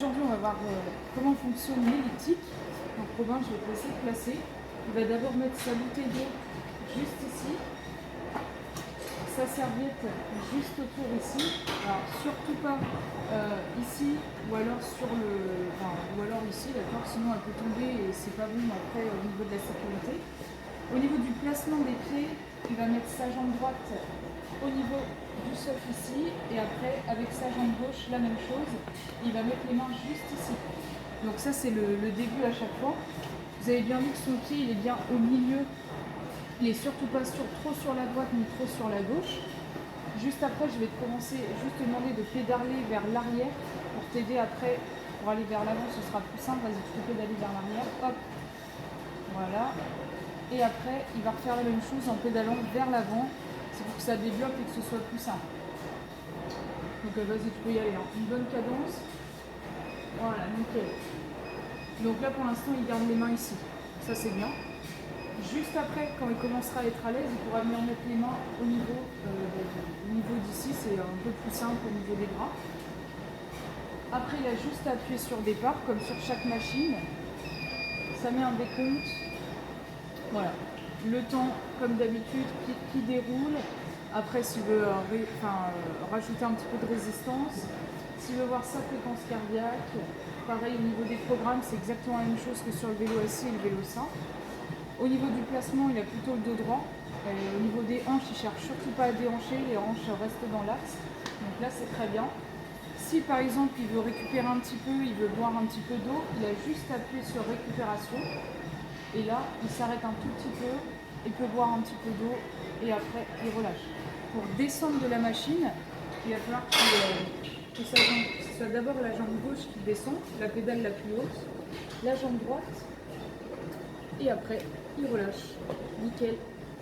Aujourd'hui, on va voir comment fonctionne l'elliptique. Donc Robin, je vais te laisser placer. Il va d'abord mettre sa bouteille d'eau juste ici, sa serviette juste autour ici. Alors surtout pas ici ou alors ou alors ici, d'accord. Sinon elle peut tomber et c'est pas bon après au niveau de la sécurité. Au niveau du placement des pieds, il va mettre sa jambe droite au niveau du socle ici, et après avec sa jambe gauche la même chose, il va mettre les mains juste ici. Donc ça c'est le début à chaque fois. Vous avez bien vu que son pied il est bien au milieu, il est surtout pas trop sur la droite ni trop sur la gauche. Juste après je vais te commencer, juste te demander de pédaler vers l'arrière pour t'aider après, pour aller vers l'avant ce sera plus simple. Vas-y, tu peux pédaler vers l'arrière, hop, voilà. Et après il va refaire la même chose en pédalant vers l'avant. C'est pour que ça débloque et que ce soit plus simple. Donc vas-y, tu peux y aller. Hein. Une bonne cadence. Voilà, nickel. Donc là, pour l'instant, il garde les mains ici. Ça, c'est bien. Juste après, quand il commencera à être à l'aise, il pourra venir mettre les mains au niveau d'ici. C'est un peu plus simple au niveau des bras. Après, il a juste à appuyer sur départ, comme sur chaque machine. Ça met un décompte. Voilà. Le temps, comme d'habitude, qui déroule. Après, s'il veut rajouter un petit peu de résistance, s'il veut voir sa fréquence cardiaque, pareil au niveau des programmes, c'est exactement la même chose que sur le vélo assis et le vélo sain. Au niveau du placement, il a plutôt le dos droit. Au niveau des hanches, il ne cherche surtout pas à déhancher, les hanches restent dans l'axe. Donc là, c'est très bien. Si par exemple, il veut récupérer un petit peu, il veut boire un petit peu d'eau, il a juste appuyé sur récupération. Et là, il s'arrête un tout petit peu, il peut boire un petit peu d'eau et après, il relâche. Pour descendre de la machine, il va falloir que ce soit d'abord la jambe gauche qui descend, la pédale la plus haute, la jambe droite, et après, il relâche. Nickel.